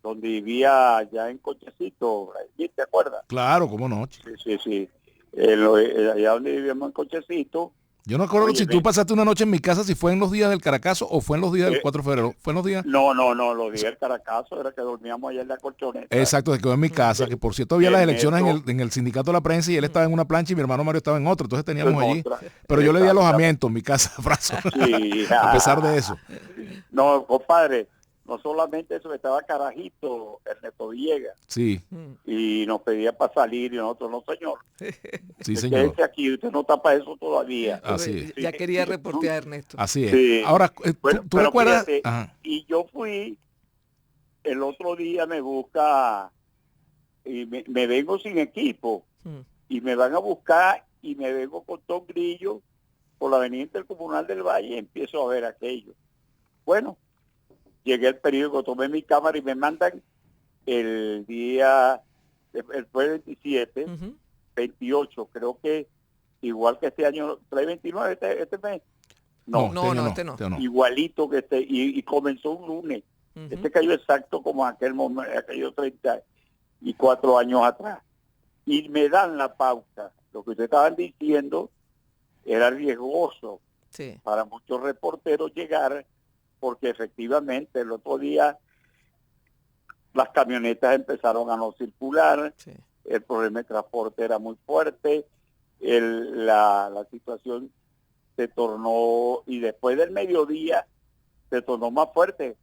donde vivía allá en Cochecito, ¿te acuerdas? Claro, cómo no. Sí. Allá donde vivíamos en Cochecito. Yo no recuerdo si tú pasaste una noche en mi casa, si fue en los días del Caracazo o fue en los días del 4 de febrero. ¿Fue en los días? No, los días del Caracazo era que dormíamos allá en la colchoneta. Exacto, se quedó en mi casa, que por cierto había las elecciones en el sindicato de la prensa y él estaba en una plancha y mi hermano Mario estaba en otra, entonces teníamos allí. Pero yo le di alojamiento en mi casa, Fraso, a pesar de eso. No, compadre, no solamente eso, estaba Carajito, Ernesto Villegas. Sí. Y nos pedía para salir y nosotros, no, señor. Sí, señor. Quédese aquí, usted no está para eso todavía. Así es. Ya quería reportear a Ernesto. Así es. Sí. Ahora, ¿tú recuerdas? Fíjate, y yo fui, el otro día me busca, y me vengo sin equipo, y me van a buscar, y me vengo con Tom Grillo por la avenida Intercomunal del Valle, y empiezo a ver aquello. Bueno, llegué al periódico, tomé mi cámara y me mandan el día, fue el 27, 28, creo que igual que este año, trae 29 este mes. No, este no. Igualito que este, y comenzó un lunes. Este cayó exacto como aquel momento, aquellos 34 años atrás. Y me dan la pauta. Lo que ustedes estaban diciendo era riesgoso para muchos reporteros llegar, porque efectivamente el otro día las camionetas empezaron a no circular, el problema de transporte era muy fuerte, la situación se tornó, y después del mediodía se tornó más fuerte,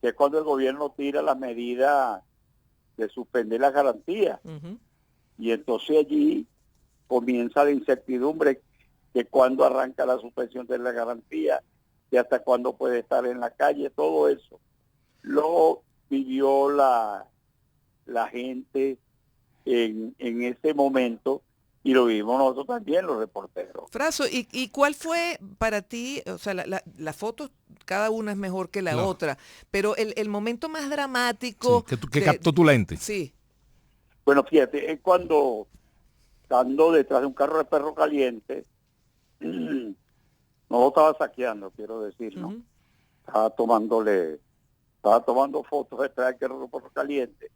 que es cuando el gobierno tira la medida de suspender las garantías. Y entonces allí comienza la incertidumbre que cuando arranca la suspensión de la garantía y hasta cuándo puede estar en la calle, todo eso. Lo vivió la gente en ese momento y lo vivimos nosotros también, los reporteros. Fraso, ¿y cuál fue para ti, o sea, la foto, cada una es mejor que la otra, pero el momento más dramático... Sí, que captó tu lente. Sí. Bueno, fíjate, es cuando, estando detrás de un carro de perro caliente, no lo estaba saqueando, quiero decir, ¿no? Estaba tomando fotos detrás del carro de perro caliente.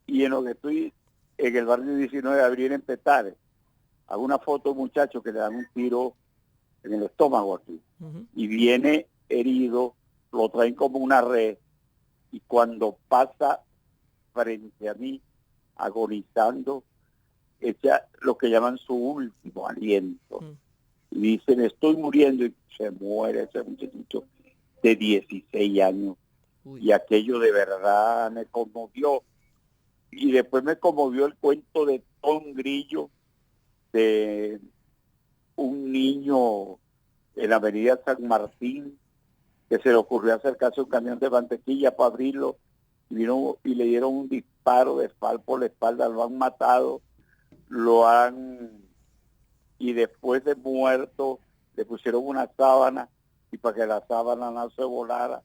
Y en lo que estoy en el barrio 19 de abril en Petare, hago una foto de un muchacho que le dan un tiro en el estómago aquí. Y viene herido, lo traen como una red, y cuando pasa frente a mí, agonizando, echa lo que llaman su último aliento. Y dicen, estoy muriendo, y se muere ese muchachito de 16 años. Y aquello de verdad me conmovió. Y después me conmovió el cuento de Tom Grillo, de un niño en la avenida San Martín, que se le ocurrió acercarse a un camión de mantequilla para abrirlo, y vino y le dieron un disparo de espalda por la espalda, lo han matado, y después de muerto le pusieron una sábana, y para que la sábana no se volara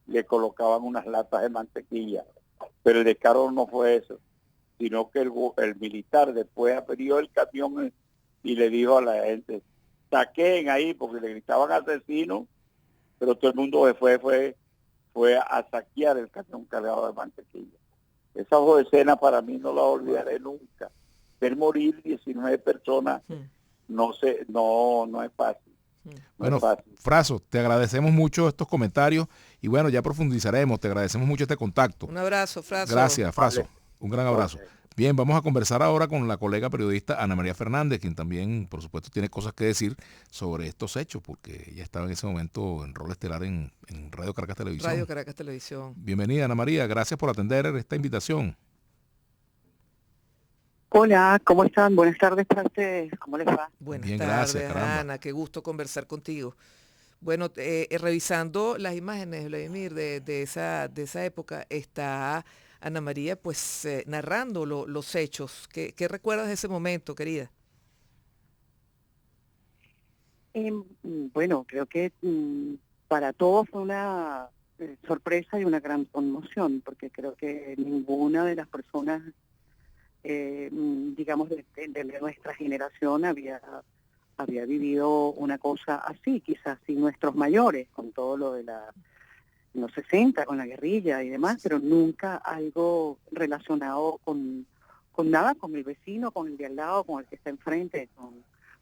le colocaban unas latas de mantequilla. Pero el descaro no fue eso, sino que el militar después abrió el camión y le dijo a la gente, saquen ahí, porque le gritaban asesinos, pero todo el mundo fue a saquear el camión cargado de mantequilla. Esa escena para mí no la olvidaré nunca. Ver morir 19 personas no es fácil. Bueno, Fraso, te agradecemos mucho estos comentarios y bueno, ya profundizaremos. Te agradecemos mucho este contacto. Un abrazo, Fraso. Gracias, Fraso. Vale. Un gran abrazo. Bien, vamos a conversar ahora con la colega periodista Ana María Fernández, quien también, por supuesto, tiene cosas que decir sobre estos hechos, porque ella estaba en ese momento en rol estelar en Radio Caracas Televisión. Radio Caracas Televisión. Bienvenida, Ana María, gracias por atender esta invitación. Hola, ¿cómo están? Buenas tardes para ustedes, ¿cómo les va? Buenas Bien, tardes, gracias, Ana, qué gusto conversar contigo. Bueno, revisando las imágenes, Vladimir, de esa época, está Ana María pues narrando los hechos. ¿Qué recuerdas de ese momento, querida? Bueno, creo que para todos fue una sorpresa y una gran conmoción, porque creo que ninguna de las personas, digamos, de nuestra generación había vivido una cosa así, quizás sí nuestros mayores, con todo lo de los 60, con la guerrilla y demás, pero nunca algo relacionado con nada, con el vecino, con el de al lado, con el que está enfrente,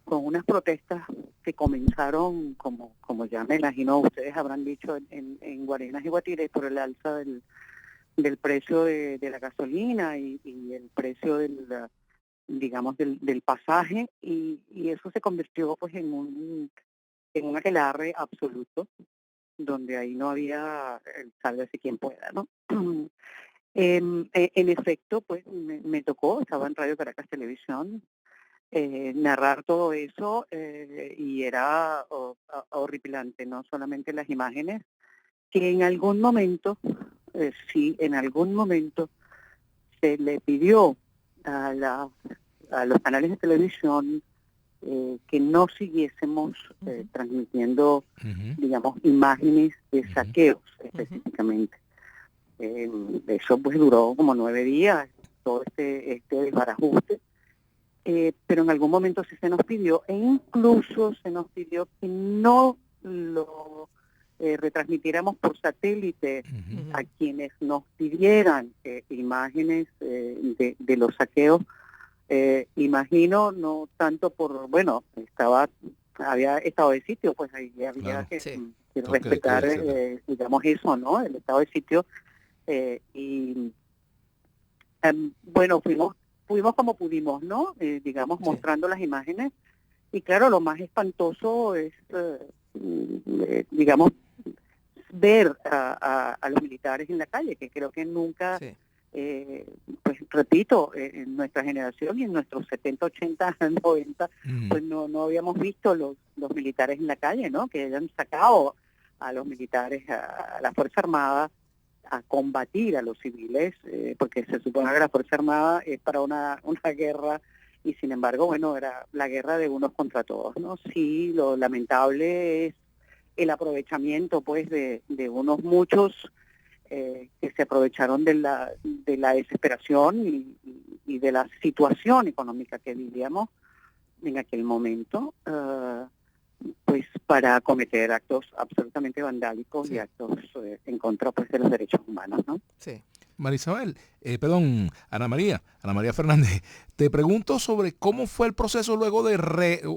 con unas protestas que comenzaron, como ya me imagino ustedes habrán dicho, en Guarenas y Guatire, por el alza del precio de la gasolina y el precio del pasaje, y eso se convirtió pues en un aquelarre absoluto, donde ahí no había sálvese quien pueda, ¿no? En efecto, pues me tocó, estaba en Radio Caracas Televisión, narrar todo eso, y era horripilante, no solamente las imágenes, que en algún momento, en algún momento se le pidió a los canales de televisión que no siguiésemos transmitiendo, digamos, imágenes de saqueos específicamente. Eso pues duró como 9 días, todo este desbarajuste, pero en algún momento sí se nos pidió, e incluso se nos pidió que no lo retransmitiéramos por satélite a quienes nos pidieran imágenes de los saqueos. Imagino, no tanto por, bueno, había estado de sitio, pues ahí había que respetar, digamos, eso, ¿no? El estado de sitio. Bueno, fuimos como pudimos, ¿no? Digamos, mostrando las imágenes. Y claro, lo más espantoso es, digamos, ver a los militares en la calle, que creo que nunca... pues repito, en nuestra generación y en nuestros 70, 80, 90, pues no habíamos visto los militares en la calle, ¿no? Que hayan sacado a los militares, a la Fuerza Armada, a combatir a los civiles, porque se supone que la Fuerza Armada es para una guerra, y sin embargo, bueno, era la guerra de unos contra todos, ¿no? Sí, lo lamentable es el aprovechamiento, pues, de unos muchos que se aprovecharon de la desesperación y de la situación económica que vivíamos en aquel momento, pues para cometer actos absolutamente vandálicos y actos en contra, pues, de los derechos humanos, ¿no? Sí. Marisabel, Ana María Fernández, te pregunto sobre cómo fue el proceso luego de,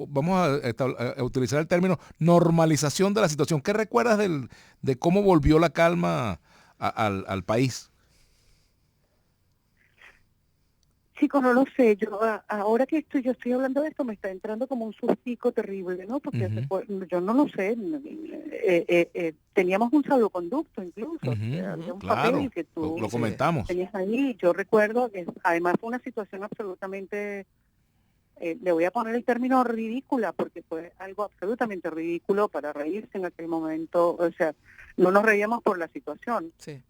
vamos a utilizar el término, normalización de la situación. ¿Qué recuerdas de cómo volvió la calma al país? Chicos, no lo sé, ahora que yo estoy hablando de esto, me está entrando como un sustico terrible, ¿no? Porque yo no lo sé, teníamos un salvoconducto incluso, había un papel que tú lo comentamos. Tenías ahí. Yo recuerdo que además fue una situación absolutamente, le voy a poner el término ridícula, porque fue algo absolutamente ridículo para reírse en aquel momento, o sea, no nos reíamos por la situación. Sí.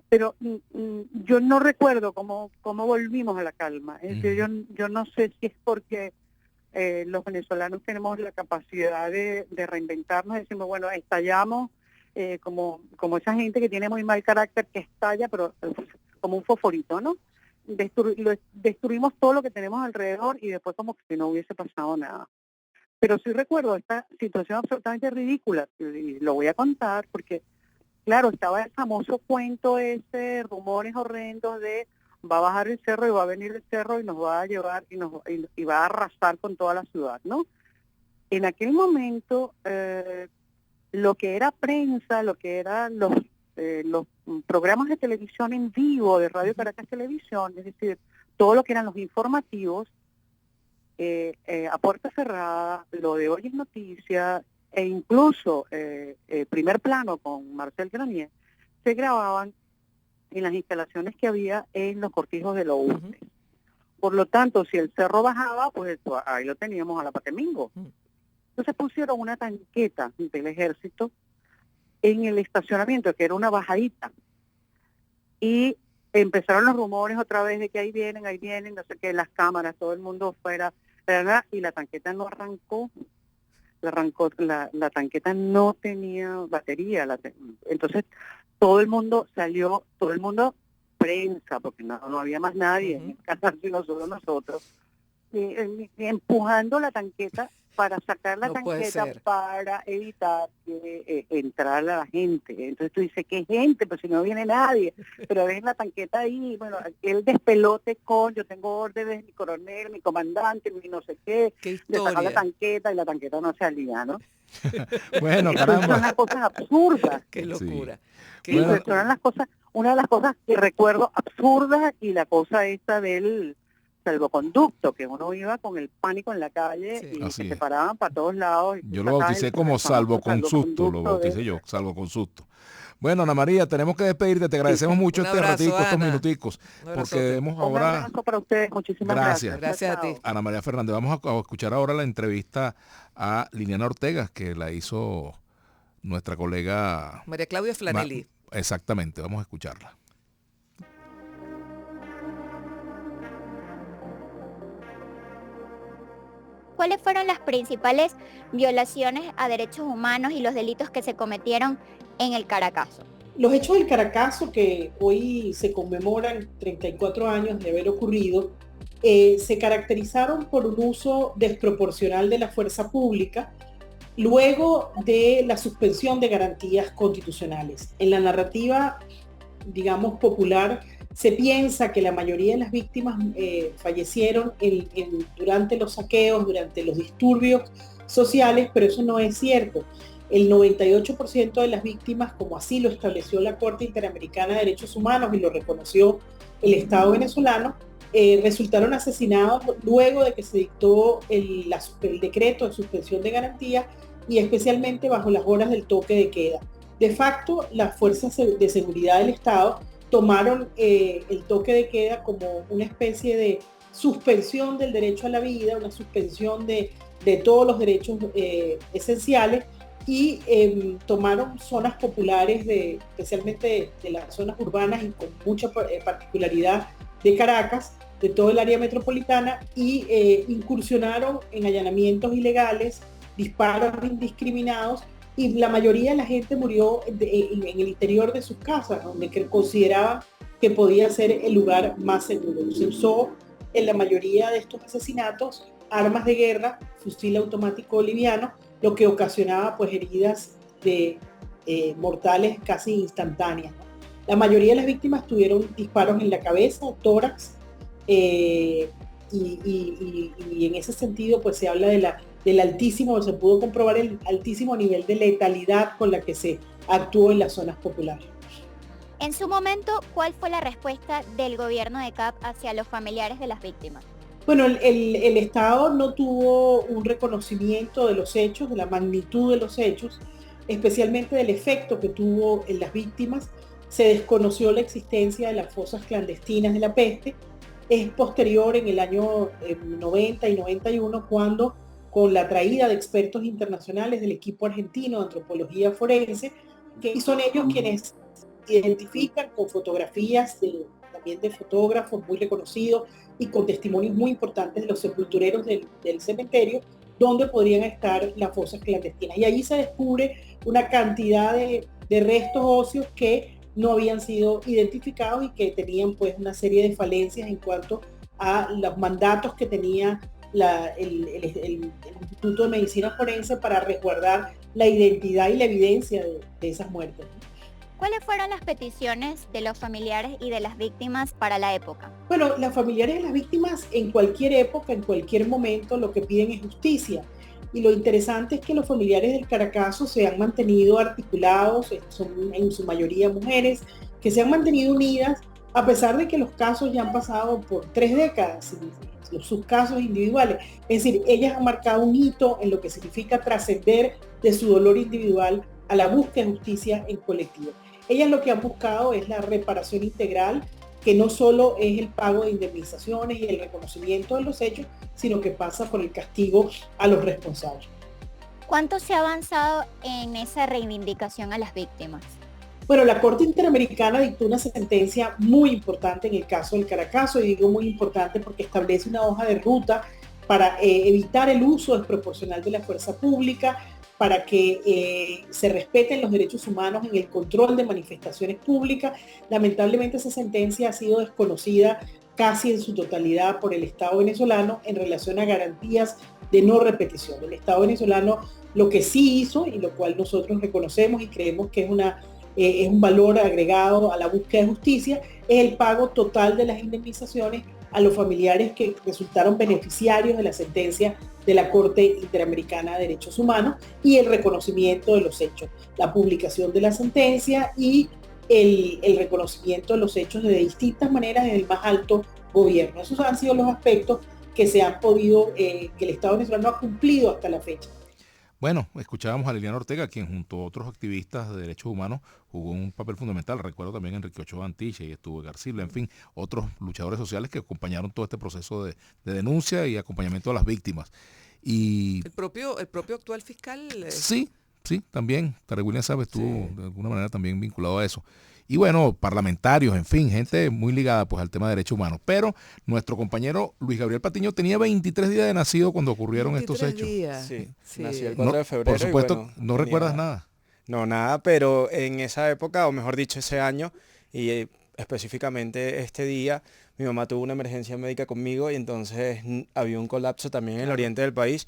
Pero yo no recuerdo cómo volvimos a la calma. Es decir, yo no sé si es porque los venezolanos tenemos la capacidad de reinventarnos, decimos, bueno, estallamos, como esa gente que tiene muy mal carácter, que estalla, pero como un fosforito, ¿no? Destruimos todo lo que tenemos alrededor y después como que si no hubiese pasado nada. Pero sí recuerdo esta situación absolutamente ridícula, y lo voy a contar porque... Claro, estaba el famoso cuento rumores horrendos de va a bajar el cerro y va a venir el cerro y nos va a llevar y va a arrasar con toda la ciudad, ¿no? En aquel momento, lo que era prensa, lo que eran los programas de televisión en vivo de Radio Caracas Televisión, es decir, todo lo que eran los informativos, a puerta cerrada, lo de Hoy es Noticia, e incluso Primer Plano con Marcel Granier, se grababan en las instalaciones que había en los cortijos de los UCE. Por lo tanto, si el cerro bajaba, pues ahí lo teníamos a la Patemingo. Entonces pusieron una tanqueta del ejército en el estacionamiento, que era una bajadita. Y empezaron los rumores otra vez de que ahí vienen, no sé qué, las cámaras, todo el mundo fuera, ¿verdad? Y la tanqueta no arrancó. La tanqueta no tenía batería. Entonces todo el mundo salió, prensa, porque no había más nadie en el canal sino solo nosotros, empujando la tanqueta para sacar la tanqueta para evitar que entrara la gente. Entonces tú dices, ¿qué gente? Pues si no viene nadie, pero ves la tanqueta ahí, bueno, el despelote yo tengo órdenes, mi coronel, mi comandante, mi no sé qué, de sacar la tanqueta, y la tanqueta no salía, ¿no? Bueno, caramba. Son las cosas absurdas. Qué locura. Sí. Son las cosas, una de las cosas que recuerdo absurdas, y la cosa esta del salvoconducto, que uno iba con el pánico en la calle, y se paraban para todos lados. Yo lo bauticé como salvoconsusto, lo bauticé yo, salvoconsusto. Bueno, Ana María, tenemos que despedirte, te agradecemos mucho este ratico, estos minuticos, porque hemos ahora... Un abrazo para ustedes, muchísimas gracias. Gracias a ti. Ana María Fernández, vamos a escuchar ahora la entrevista a Liliana Ortega, que la hizo nuestra colega... María Claudia Flanelli. Exactamente, vamos a escucharla. ¿Cuáles fueron las principales violaciones a derechos humanos y los delitos que se cometieron en el Caracazo? Los hechos del Caracazo, que hoy se conmemoran 34 años de haber ocurrido, se caracterizaron por un uso desproporcional de la fuerza pública, luego de la suspensión de garantías constitucionales. En la narrativa, digamos, popular, se piensa que la mayoría de las víctimas fallecieron durante los saqueos, durante los disturbios sociales, pero eso no es cierto. El 98% de las víctimas, como así lo estableció la Corte Interamericana de Derechos Humanos y lo reconoció el Estado venezolano, resultaron asesinados luego de que se dictó el decreto de suspensión de garantía, y especialmente bajo las horas del toque de queda. De facto, las fuerzas de seguridad del Estado tomaron el toque de queda como una especie de suspensión del derecho a la vida, una suspensión de todos los derechos esenciales, y tomaron zonas populares, especialmente de las zonas urbanas y con mucha particularidad de Caracas, de todo el área metropolitana, y incursionaron en allanamientos ilegales, disparos indiscriminados, y la mayoría de la gente murió en el interior de sus casas, donde consideraban que podía ser el lugar más seguro. Se usó en la mayoría de estos asesinatos armas de guerra, fusil automático liviano, lo que ocasionaba pues heridas mortales casi instantáneas. La mayoría de las víctimas tuvieron disparos en la cabeza, tórax, y en ese sentido pues se habla del altísimo, se pudo comprobar el altísimo nivel de letalidad con la que se actuó en las zonas populares. En su momento, ¿cuál fue la respuesta del gobierno de CAP hacia los familiares de las víctimas? Bueno, el Estado no tuvo un reconocimiento de los hechos, de la magnitud de los hechos, especialmente del efecto que tuvo en las víctimas. Se desconoció la existencia de las fosas clandestinas de la peste. Es posterior, en el año 90 y 91, cuando, con la traída de expertos internacionales del equipo argentino de antropología forense, que son ellos quienes identifican con fotografías también de fotógrafos muy reconocidos y con testimonios muy importantes de los sepultureros del cementerio, donde podrían estar las fosas clandestinas. Y allí se descubre una cantidad de restos óseos que no habían sido identificados y que tenían pues una serie de falencias en cuanto a los mandatos que tenía el Instituto de Medicina Forense para resguardar la identidad y la evidencia de esas muertes. ¿Cuáles fueron las peticiones de los familiares y de las víctimas para la época? Bueno, las familiares de las víctimas en cualquier época, en cualquier momento, lo que piden es justicia. Y lo interesante es que los familiares del Caracazo se han mantenido articulados, son en su mayoría mujeres, que se han mantenido unidas a pesar de que los casos ya han pasado por 3 décadas, sus casos individuales. Es decir, ellas han marcado un hito en lo que significa trascender de su dolor individual a la búsqueda de justicia en colectivo. Ellas lo que han buscado es la reparación integral, que no solo es el pago de indemnizaciones y el reconocimiento de los hechos, sino que pasa por el castigo a los responsables. ¿Cuánto se ha avanzado en esa reivindicación a las víctimas? Bueno, la Corte Interamericana dictó una sentencia muy importante en el caso del Caracazo, y digo muy importante porque establece una hoja de ruta para evitar el uso desproporcional de la fuerza pública, para que se respeten los derechos humanos en el control de manifestaciones públicas. Lamentablemente esa sentencia ha sido desconocida casi en su totalidad por el Estado venezolano en relación a garantías de no repetición. El Estado venezolano lo que sí hizo, y lo cual nosotros reconocemos y creemos que es un valor agregado a la búsqueda de justicia, es el pago total de las indemnizaciones a los familiares que resultaron beneficiarios de la sentencia de la Corte Interamericana de Derechos Humanos, y el reconocimiento de los hechos, la publicación de la sentencia y el reconocimiento de los hechos de distintas maneras desde el más alto gobierno. Esos han sido los aspectos que se han podido, que el Estado venezolano ha cumplido hasta la fecha. Bueno, escuchábamos a Liliana Ortega, quien junto a otros activistas de derechos humanos jugó un papel fundamental. Recuerdo también a Enrique Ochoa Antilla y estuvo García, en fin, otros luchadores sociales que acompañaron todo este proceso de denuncia y acompañamiento a las víctimas. Y el propio actual fiscal. Sí, también. Tarek William Saab estuvo de alguna manera también vinculado a eso. Y bueno, parlamentarios, en fin, gente muy ligada pues al tema de derechos humanos. Pero nuestro compañero Luis Gabriel Patiño tenía 23 días de nacido cuando ocurrieron estos hechos. Sí, nació el 4 de febrero. Por supuesto, bueno, no recuerdas nada. No, nada, pero en esa época, o mejor dicho, ese año, y específicamente este día, mi mamá tuvo una emergencia médica conmigo y entonces había un colapso también en el oriente del país,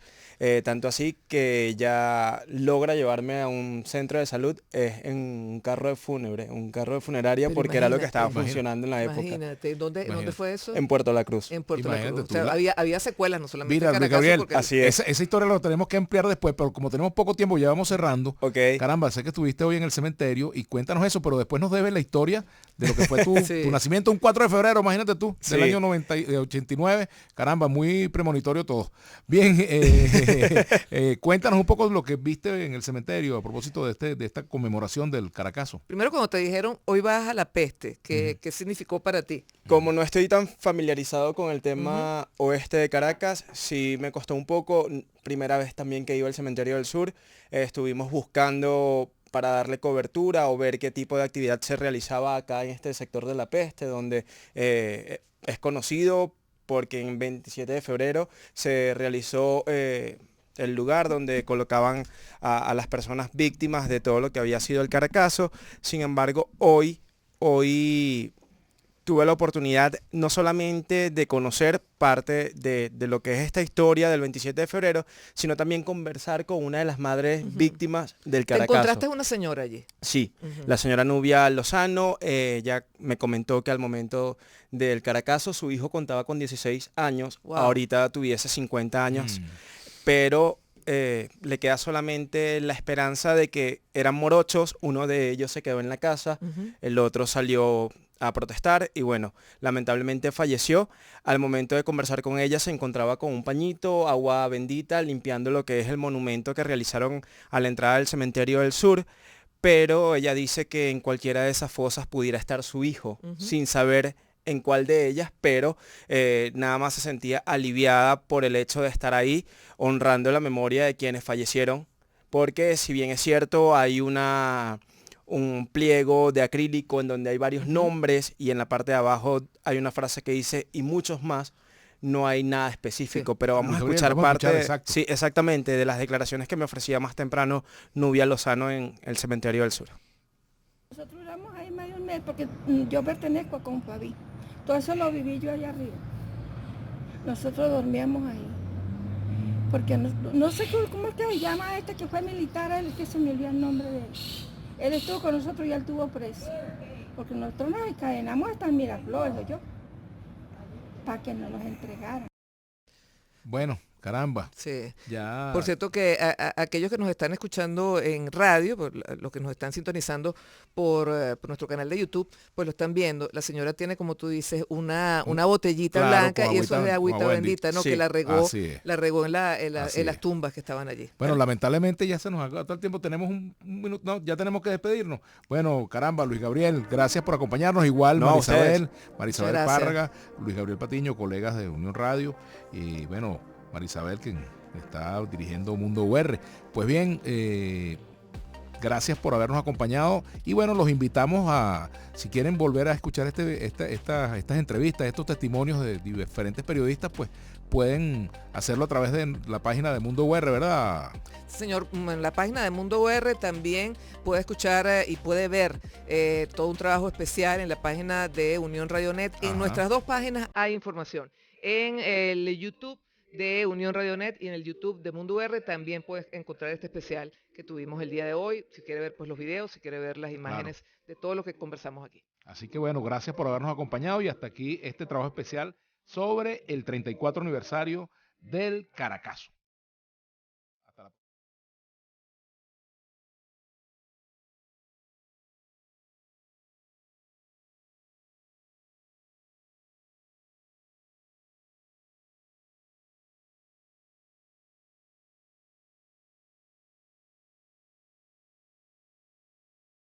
tanto así que ella logra llevarme a un centro de salud en un carro de funeraria, pero porque era lo que estaba funcionando en la época. Imagínate, ¿dónde fue eso? En Puerto La Cruz. En Puerto La Cruz. O sea, había secuelas, no solamente. Mira, Caracazo, Gabriel, porque así es. Esa historia la tenemos que ampliar después, pero como tenemos poco tiempo, ya vamos cerrando. Okay. Caramba, sé que estuviste hoy en el cementerio y cuéntanos eso, pero después nos debes la historia de lo que fue tu nacimiento un 4 de febrero, imagínate tú, del año 89. Caramba, muy premonitorio todo. Bien, cuéntanos un poco lo que viste en el cementerio a propósito de esta conmemoración del Caracazo. Primero, cuando te dijeron, hoy vas a la peste, ¿qué significó para ti? Como no estoy tan familiarizado con el tema oeste de Caracas, sí me costó un poco. Primera vez también que iba al Cementerio del Sur, estuvimos buscando para darle cobertura o ver qué tipo de actividad se realizaba acá en este sector de la peste, donde es conocido porque en 27 de febrero se realizó el lugar donde colocaban a las personas víctimas de todo lo que había sido el Caracazo. Sin embargo, hoy tuve la oportunidad no solamente de conocer parte de lo que es esta historia del 27 de febrero, sino también conversar con una de las madres víctimas del Caracazo. ¿Te encontraste una señora allí? Sí, la señora Nubia Lozano, ella me comentó que al momento del Caracazo su hijo contaba con 16 años, ahorita tuviese 50 años, pero le queda solamente la esperanza de que eran morochos, uno de ellos se quedó en la casa, el otro salió a protestar y bueno, lamentablemente falleció. Al momento de conversar con ella se encontraba con un pañito, agua bendita, limpiando lo que es el monumento que realizaron a la entrada del Cementerio del Sur, pero ella dice que en cualquiera de esas fosas pudiera estar su hijo, sin saber en cuál de ellas, pero nada más se sentía aliviada por el hecho de estar ahí honrando la memoria de quienes fallecieron, porque si bien es cierto hay un pliego de acrílico en donde hay varios nombres y en la parte de abajo hay una frase que dice y muchos más, no hay nada específico, pero vamos a escuchar parte, sí, exactamente, de las declaraciones que me ofrecía más temprano Nubia Lozano en el Cementerio del Sur. Nosotros duramos ahí medio un mes porque yo pertenezco a Compaví, todo eso lo viví yo allá arriba. Nosotros dormíamos ahí, porque no sé cómo es que se llama este que fue militar, el que se me olvidó el nombre de él. Él estuvo con nosotros y él estuvo preso, porque nosotros nos encadenamos hasta en Miraflores, yo, para que nos los entregaran. Bueno, Caramba. Sí. Ya. Por cierto que aquellos que nos están escuchando en radio, los que nos están sintonizando por nuestro canal de YouTube, pues lo están viendo. La señora tiene, como tú dices, una botellita blanca y eso es de agüita bendita, ¿no? Sí. Que la regó en las tumbas que estaban allí. Bueno, lamentablemente ya se nos acaba todo el tiempo. Tenemos un minuto, no, ya tenemos que despedirnos. Bueno, caramba, Luis Gabriel, gracias por acompañarnos. Igual, Marisabel Párraga, Luis Gabriel Patiño, colegas de Unión Radio. Y bueno, Marisabel, que está dirigiendo Mundo UR. Pues bien, gracias por habernos acompañado y bueno, los invitamos a, si quieren volver a escuchar estas entrevistas, estos testimonios de diferentes periodistas, pues pueden hacerlo a través de la página de Mundo UR, ¿verdad? Señor, en la página de Mundo UR también puede escuchar y puede ver todo un trabajo especial en la página de Unión Radio Net. En nuestras dos páginas hay información. En el YouTube de Unión Radio Net y en el YouTube de Mundo UR también puedes encontrar este especial que tuvimos el día de hoy. Si quiere ver pues los videos, si quiere ver las imágenes de todo lo que conversamos aquí. Así que bueno, gracias por habernos acompañado y hasta aquí este trabajo especial sobre el 34 aniversario del Caracazo.